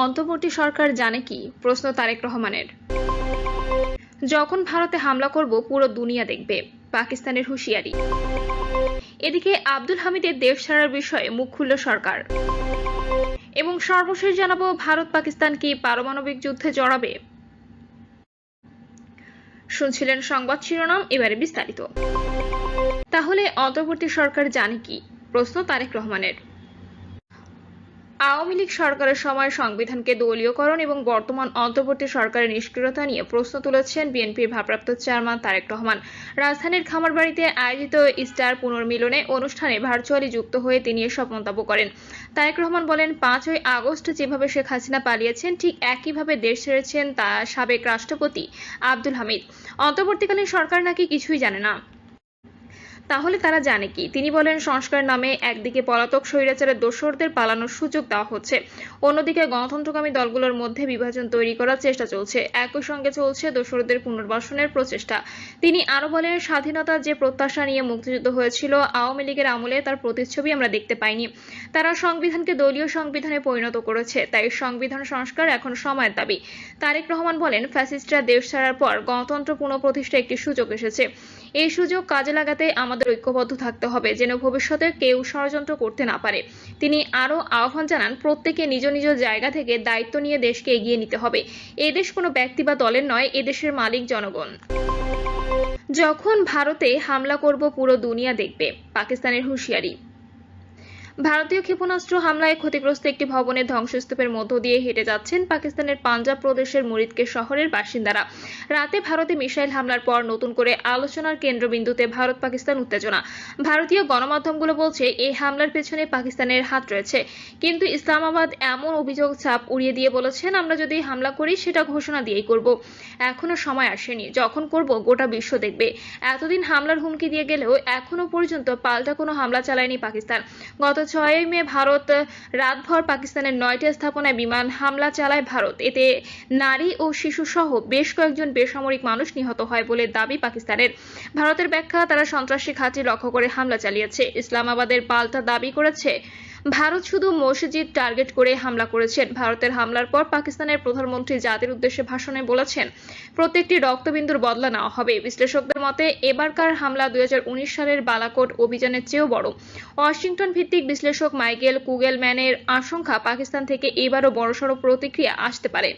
অন্তর্বর্তী সরকার জানে কি? প্রশ্ন তারেক রহমানের। যখন ভারতে হামলা করব পুরো দুনিয়া দেখবে, পাকিস্তানের হুঁশিয়ারি। এদিকে আব্দুল হামিদের দেশ ছাড়ার বিষয়ে মুখ খুলল সরকার। এবং সর্বশেষ জানাবো, ভারত পাকিস্তান কি পারমাণবিক যুদ্ধে জড়াবে? শুনছিলেন সংবাদ শিরোনাম, এবারে বিস্তারিত। তাহলে অন্তর্বর্তী সরকার জানে কি? প্রশ্ন তারেক রহমানের। আওয়ামী লীগ সরকারের সময় সংবিধানকে দলীয়করণ এবং বর্তমান অন্তর্বর্তী সরকারের নিষ্ক্রিয়তা নিয়ে প্রশ্ন তুলেছেন বিএনপির ভারপ্রাপ্ত চেয়ারম্যান তারেক রহমান। রাজধানীর খামারবাড়িতে আয়োজিত স্টার পুনর্মিলনে অনুষ্ঠানে ভার্চুয়ালি যুক্ত হয়ে তিনি এসব মন্তব্য করেন। তারেক রহমান বলেন, 5ই আগস্ট যেভাবে শেখ হাসিনা পালিয়েছেন, ঠিক একইভাবে দেশ ছেড়েছেন তা সাবেক রাষ্ট্রপতি আব্দুল হামিদ। অন্তর্বর্তীকালীন সরকার নাকি কিছুই জানে না। তাহলে তারা জানে কি? তিনি বলেন, সংস্কার নামে একদিকে পলাতক স্বৈরাচারের দোসরদের পালানোর সুযোগ দেওয়া হচ্ছে, অন্যদিকে গণতন্ত্রকামী দলগুলোর মধ্যে বিভাজন তৈরি করার চেষ্টা চলছে। একই সঙ্গে চলছে দোসরদের পুনর্বাসনের প্রচেষ্টা। তিনি আরো বলেন, স্বাধীনতার যে প্রত্যাশা নিয়ে মুক্তিযুদ্ধ হয়েছিল আওয়ামী লীগের আমলে, তার প্রতিচ্ছবি আমরা দেখতে পাইনি। তারা সংবিধানকে দলীয় সংবিধানে পরিণত করেছে, তাই সংবিধান সংস্কার এখন সময়ের দাবি। তারেক রহমান বলেন, ফ্যাসিস্টরা দেশ ছাড়ার পর গণতন্ত্র পুনঃপ্রতিষ্ঠার একটি সুযোগ এসেছে। এই সুযোগ কাজে লাগাতে আমাদের ঐক্যবদ্ধ থাকতে হবে, যেন ভবিষ্যতে কেউ ষড়যন্ত্র করতে না পারে। তিনি আরো আহ্বান জানান, প্রত্যেকে নিজ নিজ জায়গা থেকে দায়িত্ব নিয়ে দেশকে এগিয়ে নিতে হবে। এই দেশ কোনো ব্যক্তি বা দলের নয়, এদেশের মালিক জনগণ। যখন ভারতে হামলা করব পুরো দুনিয়া দেখবে, পাকিস্তানের হুঁশিয়ারি। ভারতীয় ক্ষেপণাস্ত্র হামলায় ক্ষতিগ্রস্ত একটি ভবনের ধ্বংসস্তূপের মধ্য দিয়ে হেঁটে যাচ্ছেন পাকিস্তানের পাঞ্জাব প্রদেশের মুরিদকে শহরের বাসিন্দারা। রাতে ভারতে মিসাইল হামলার পর নতুন করে আলোচনার কেন্দ্রবিন্দুতে ভারত পাকিস্তান উত্তেজনা। ভারতীয় গণমাধ্যমগুলো বলছে, এই হামলার পেছনে পাকিস্তানের হাত রয়েছে। কিন্তু ইসলামাবাদ এমন অভিযোগ চাপ উড়িয়ে দিয়ে বলেছেন, আমরা যদি হামলা করি সেটা ঘোষণা দিয়েই করব। এখনো সময় আসেনি, যখন করব গোটা বিশ্ব দেখবে। এতদিন হামলার হুমকি দিয়ে গেলেও এখনো পর্যন্ত পাল্টা কোনো হামলা চালায়নি পাকিস্তান। গত 6 মে ভারত রাতভর পাকিস্তানের 9টি স্থাপনায় বিমান হামলা চালায় ভারত। এতে নারী ও শিশু সহ বেশ কয়েকজন বেসামরিক মানুষ নিহত হয় বলে দাবি পাকিস্তানের। ভারতের ব্যাখ্যা, তারা সন্ত্রাসী ঘাঁটি লক্ষ্য করে হামলা চালিয়েছে। ইসলামাবাদের পাল্টা দাবি করেছে, ভারত শুধু মসজিদ টার্গেট করে হামলা করেছেন। ভারতের হামলার পর পাকিস্তানের প্রধানমন্ত্রী জাতির উদ্দেশ্যে ভাষণে বলেছেন, প্রত্যেকটি রক্তবিন্দুর বদলা নেওয়া হবে। বিশ্লেষকদের মতে এবারকার হামলা 2019 সালের বালাকোট অভিযানের চেয়েও বড়। ওয়াশিংটন ভিত্তিক বিশ্লেষক মাইকেল কুগেলম্যানের আশঙ্কা, পাকিস্তান থেকে এবারও বড়সড় প্রতিক্রিয়া আসতে পারে।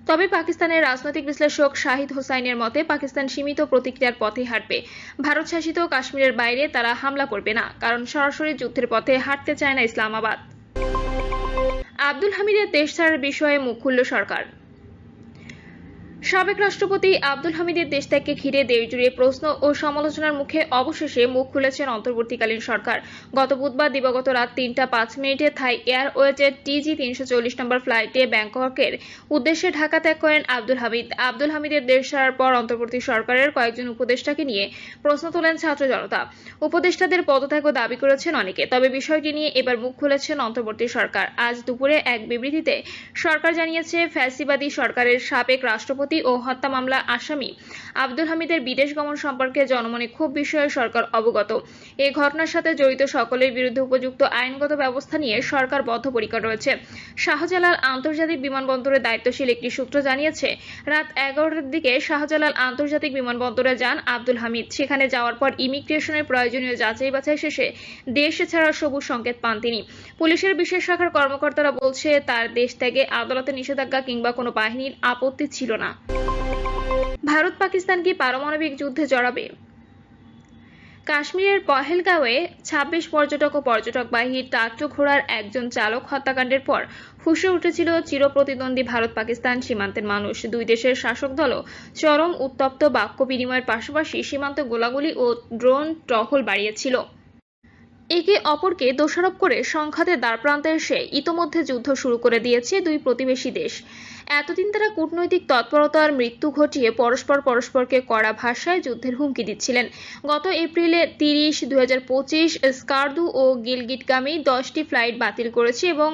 তবে পাকিস্তানের রাজনৈতিক বিশ্লেষক শাহিদ হোসাইনের মতে, পাকিস্তান সীমিত প্রতিক্রিয়ার পথে হাঁটবে। ভারত শাসিত কাশ্মীরের বাইরে তারা হামলা করবে না, কারণ সরাসরি যুদ্ধের পথে হাঁটতে চায় না ইসলামাবাদ। আব্দুল হামিদের দেশ ছাড়ার বিষয়ে মুখ খুলল সরকার। সাবেক রাষ্ট্রপতি আব্দুল হামিদের দেশ ত্যাগকে ঘিরে দেশজুড়ে প্রশ্ন ও সমালোচনার মুখে অবশেষে মুখ খুলেছেন অন্তর্বর্তীকালীন সরকার। গত বুধবার দিবাগত রাত 3টা 5 মিনিটে থাই এয়ারওয়েজের TG 340 নম্বর ফ্লাইটে ব্যাংককের উদ্দেশ্যে ঢাকা ত্যাগ করেন আব্দুল হামিদ। আব্দুল হামিদের দেশ ছাড়ার পর অন্তর্বর্তী সরকারের কয়েকজন উপদেষ্টাকে নিয়ে প্রশ্ন তোলেন ছাত্র জনতা। উপদেষ্টাদের পদত্যাগও দাবি করেছেন অনেকে। তবে বিষয়টি নিয়ে এবার মুখ খুলেছেন অন্তর্বর্তী সরকার। আজ দুপুরে এক বিবৃতিতে সরকার জানিয়েছে, ফ্যাসিবাদী সরকারের সাবেক রাষ্ট্রপতি ও হত্যা মামলা আসামি আব্দুল হামিদের বিদেশ গমন সম্পর্কে জনমনে ক্ষোভ বিষয়ে সরকার অবগত। এই ঘটনার সাথে জড়িত সকলের বিরুদ্ধে উপযুক্ত আইনগত ব্যবস্থা নিয়ে সরকার বদ্ধপরিকর রয়েছে। শাহজালাল আন্তর্জাতিক বিমানবন্দরের দায়িত্বশীল একটি সূত্র জানিয়েছে, রাত 11টার দিকে শাহজালাল আন্তর্জাতিক বিমানবন্দরে যান আব্দুল হামিদ। সেখানে যাওয়ার পর ইমিগ্রেশনের প্রয়োজনীয় যাচাই বাছাই শেষে দেশ ছাড়ার সবুজ সংকেত পান তিনি। পুলিশের বিশেষ শাখার কর্মকর্তারা বলছে, তার দেশ ত্যাগে আদালতের নিষেধাজ্ঞা কিংবা কোনো বাহিনীর আপত্তি ছিল না। ভারত পাকিস্তান কি পারমাণবিক যুদ্ধে জড়াবে? কাশ্মীরের পহেলগাঁওয়ে 26 পর্যটক ও পর্যটকবাহী টাট্টু ঘোড়ার একজন চালক হত্যাকাণ্ডের পর ফুঁসে উঠেছিল চিরপ্রতিদ্বন্দ্বী ভারত পাকিস্তান সীমান্তের মানুষ। দুই দেশের শাসক দলও চরম উত্তপ্ত বাক্য বিনিময়ের পাশাপাশি সীমান্তে গোলাগুলি ও ড্রোন টহল বাড়িয়েছিল। একে অপরকে দোষারোপ করে সংঘাতের দ্বারপ্রান্তে এসে ইতোমধ্যে যুদ্ধ শুরু করে দিয়েছে দুই প্রতিবেশী দেশ। এতদিন তারা কূটনৈতিক তৎপরতার মৃত্যু ঘটিয়ে পরস্পরকে কড়া ভাষায় যুদ্ধের হুমকি দিচ্ছিলেন। গত এপ্রিলে 30/2025 স্কারদু ও গিলগিটগামী 10টি ফ্লাইট বাতিল করেছে এবং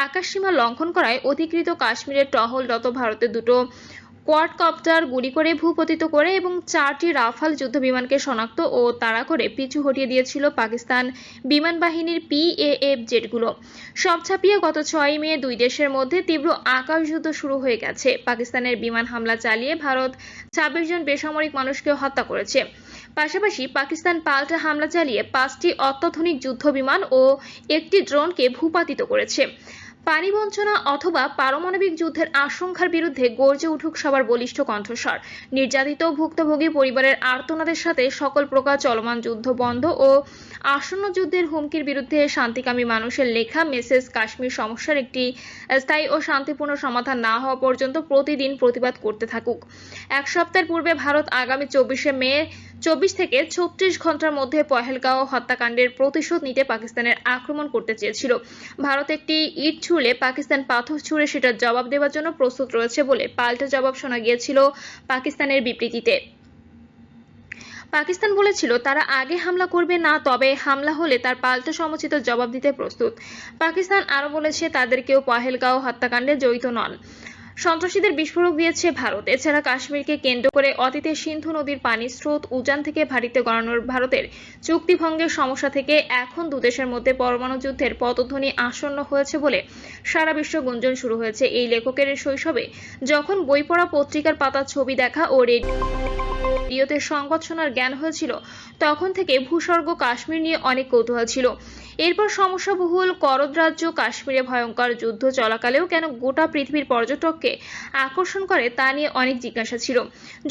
আকাশসীমা লঙ্ঘন করায় অধিকৃত কাশ্মীরের টহলরত ভারতের দুটো কোয়াডকপ্টার গুলি করে ভূপতিত করে এবং 4টি রাফাল যুদ্ধবিমানকে শনাক্ত ও তাড়া করে পিছু হটিয়ে দিয়েছিল পাকিস্তান বিমান বাহিনীর PAF জেটগুলো। সব ছাপিয়ে গত 6 মে দুই দেশের মধ্যে তীব্র আকাশযুদ্ধ শুরু হয়ে গেছে। পাকিস্তানের বিমান হামলা চালিয়ে ভারত 26 জন বেসামরিক মানুষকে হত্যা করেছে। পাশাপাশি পাকিস্তান পাল্টা হামলা চালিয়ে 5টি অত্যাধুনিক যুদ্ধবিমান ও একটি ড্রোনকে ভূপাতিত করেছে। পানি বঞ্চনা অথবা পারমাণবিক যুদ্ধের আশঙ্কার বিরুদ্ধে গর্জে উঠুক সবার বলিষ্ঠ কণ্ঠস্বর। নির্যাতিত ভুক্তভোগী পরিবারের আর্তনাদের সাথে সকল প্রকার চলমান যুদ্ধ বন্ধ ও আসন্ন যুদ্ধের হুমকির বিরুদ্ধে শান্তিকামী মানুষের লেখা মেসেজ কাশ্মীর সমস্যার একটি স্থায়ী ও শান্তিপূর্ণ সমাধান না হওয়া পর্যন্ত প্রতিদিন প্রতিবাদ করতে থাকুক। এক সপ্তাহের পূর্বে ভারত আগামী 24শে মে 24 থেকে 36 ঘন্টার মধ্যে পহেলগাঁও হত্যাকাণ্ডের প্রতিশোধ নিতে পাকিস্তানের আক্রমণ করতে চেয়েছিল। ভারত একটি ইট ছুড়লে পাকিস্তান পাথর ছুড়ে সেটার জবাব দেওয়ার জন্য প্রস্তুত রয়েছে বলে পাল্টা জবাব শোনা গিয়েছিল পাকিস্তানের বিবৃতিতে। পাকিস্তান বলেছিল তারা আগে হামলা করবে না, তবে হামলা হলে তার পাল্টা সমুচিত জবাব দিতে প্রস্তুত। পাকিস্তান আরও বলেছে তাদের কেউ পহেলগাঁও হত্যাকাণ্ডে জড়িত নন। সন্ত্রাসীদের বিস্ফোরক দিয়েছে ভারত। এছাড়া কাশ্মীরকে কেন্দ্র করে অতীতে সিন্ধু নদীর পানির স্রোত উজান থেকে ভারীতে গড়ানোর ভারতের চুক্তিভঙ্গের সমস্যা থেকে এখন দুদেশের মধ্যে পরমাণু যুদ্ধের পতধ্বনি আসন্ন হয়েছে বলে সারা বিশ্ব গুঞ্জন শুরু হয়েছে। এই লেখকের শৈশবে যখন বই পড়া, পত্রিকার পাতার ছবি দেখা ও রেডিওতে সংবাদ শোনার জ্ঞান হয়েছিল, তখন থেকে ভূস্বর্গ কাশ্মীর নিয়ে অনেক কৌতূহল ছিল। এরপর সমস্যাবহুল করদ রাজ্য কাশ্মীরে ভয়ঙ্কর যুদ্ধ চলাকালেও কেন গোটা পৃথিবীর পর্যটককে আকর্ষণ করে তা নিয়ে অনেক জিজ্ঞাসা ছিল।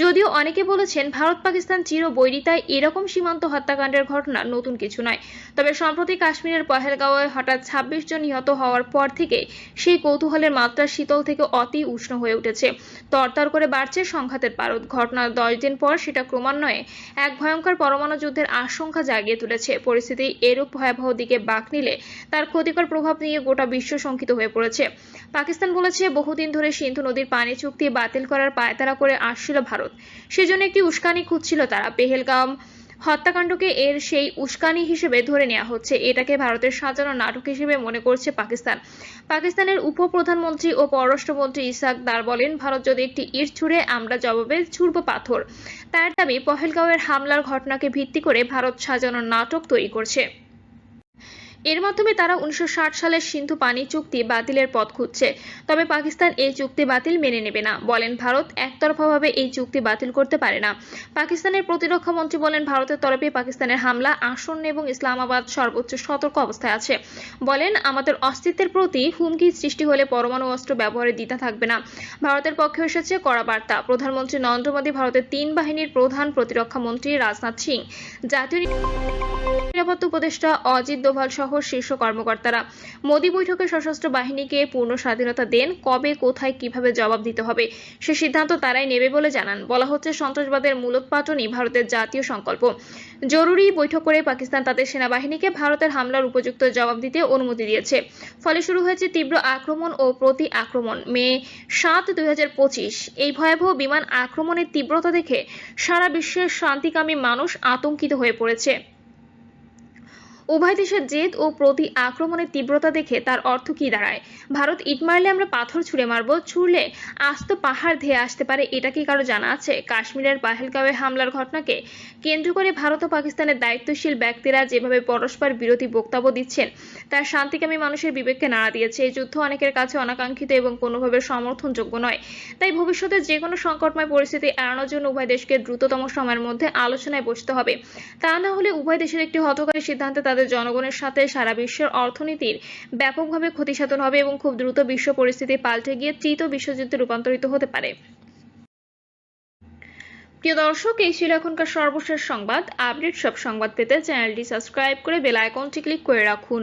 যদিও অনেকে বলেছেন ভারত পাকিস্তান চিরবৈরী, তাই এরকম সীমান্ত হত্যাকাণ্ডের ঘটনা নতুন কিছু নয়। তবে সম্প্রতি কাশ্মীরের পহেলগাঁওয়ে হঠাৎ 26 জন নিহত হওয়ার পর থেকে সেই কৌতূহলের মাত্রা শীতল থেকে অতি উষ্ণ হয়ে উঠেছে। তরতর করে বাড়ছে সংঘাতের পারদ। ঘটনার 10 দিন পর সেটা ক্রমান্বয়ে এক ভয়ঙ্কর পরমাণু যুদ্ধের আশঙ্কা জাগিয়ে তুলেছে। পরিস্থিতি এরূপ ভয়াবহ দিকে বাঁক নিলে তার ক্ষতিকর প্রভাব নিয়ে গোটা বিশ্ব শঙ্কিত হয়ে পড়েছে। পাকিস্তান বলেছে বহুদিন ধরে সিন্ধু নদীর পানি চুক্তি বাতিল করার পায়তারা করে আসছিল ভারত। সেজন্য একটি উস্কানি খুঁজছিল তারা। পেহেলগাঁও হত্যাকাণ্ডকে এর সেই উস্কানি হিসেবে ধরে নেওয়া হচ্ছে। এটাকে ভারতের সাজানো নাটক হিসেবে মনে করছে পাকিস্তান। পাকিস্তানের উপপ্রধানমন্ত্রী ও পররাষ্ট্রমন্ত্রী ইসাক দার বলেন, ভারত যদি একটি ইট ছুড়ে আমরা জবাবে ছুড়ব পাথর। তার দাবি পহেলগাঁওয়ের হামলার ঘটনাকে ভিত্তি করে ভারত সাজানো নাটক তৈরি করছে। এর মাধ্যমে তারা 1960 সালের সিন্ধু পানি চুক্তি বাতিলের পথ খুঁজছে। তবে পাকিস্তান এই চুক্তি বাতিল মেনে নেবে না। বলেন ভারত একতরফাভাবে এই চুক্তি বাতিল করতে পারে না। পাকিস্তানের প্রতিরক্ষা মন্ত্রী বলেন ভারতের তরফে পাকিস্তানের হামলা আসন্ন এবং ইসলামাবাদ সর্বোচ্চ সতর্ক অবস্থায় আছে। বলেন আমাদের অস্তিত্বের প্রতি হুমকি সৃষ্টি হলে পরমাণু অস্ত্র ব্যবহারে দ্বিধা থাকবে না। ভারতের পক্ষে এসেছে কড়া বার্তা। প্রধানমন্ত্রী নরেন্দ্র মোদী, ভারতের 3 বাহিনীর প্রধান, প্রতিরক্ষা মন্ত্রী রাজনাথ সিং, জাতীয় নিরাপত্তা উপদেষ্টা অজিত দোভাল সহ শীর্ষ কর্মকর্তারা মোদী বৈঠকে সশস্ত্র বাহিনীকে পূর্ণ স্বাধীনতা দেন। কবে, কোথায়, কিভাবে জবাব দিতে হবে সে সিদ্ধান্ত তারাই নেবে বলে জানান। বলা হচ্ছে সন্ত্রাসবাদের মূলোৎপাটনই ভারতের জাতীয় সংকল্প। জরুরি বৈঠক করে পাকিস্তান তাদের সেনাবাহিনীকে ভারতের হামলার উপযুক্ত জবাব দিতে অনুমতি দিয়েছে। ফলে শুরু হয়েছে তীব্র আক্রমণ ও প্রতি আক্রমণ। মে 7, 2025 এই ভয়াবহ বিমান আক্রমণের তীব্রতা দেখে সারা বিশ্বের শান্তিকামী মানুষ আতঙ্কিত হয়ে পড়েছে। উভয় দেশের জেদ ও প্রতি আক্রমণের তীব্রতা দেখে তার অর্থ কি দাঁড়ায়? ভারত ইট মারলে আমরা পাথর ছুঁড়ে মারব, ছুঁড়লে আস্ত পাহাড় ধেয়ে আসতে পারে, এটা কি কারো জানা আছে? কাশ্মীরের পহেলগাঁওয়ে হামলার ঘটনাকে কেন্দ্র করে ভারত ও পাকিস্তানের দায়িত্বশীল ব্যক্তিরা যেভাবে পরস্পর বিরোধী বক্তব্য দিচ্ছেন তার শান্তিকামী মানুষের বিবেককে নাড়া দিয়েছে। এই যুদ্ধ অনেকের কাছে অনাকাঙ্ক্ষিত এবং কোনোভাবে সমর্থনযোগ্য নয়। তাই ভবিষ্যতে যে কোনো সংকটময় পরিস্থিতি এড়ানোর জন্য উভয় দেশকে দ্রুততম সময়ের মধ্যে আলোচনায় বসতে হবে। তা না হলে উভয় দেশের একটি হঠকারী সিদ্ধান্তে তাদের জনগণের সাথে সারা বিশ্বের অর্থনীতির ব্যাপকভাবে ক্ষতিসাধন হবে এবং খুব দ্রুত বিশ্ব পরিস্থিতি পাল্টে গিয়ে তৃতীয় বিশ্বযুদ্ধে রূপান্তরিত হতে পারে। প্রিয় দর্শক, এই ছিল এখনকার সর্বশেষ সংবাদ। আপডেট সব সংবাদ পেতে চ্যানেলটি সাবস্ক্রাইব করে বেল আইকনটি ক্লিক করে রাখুন।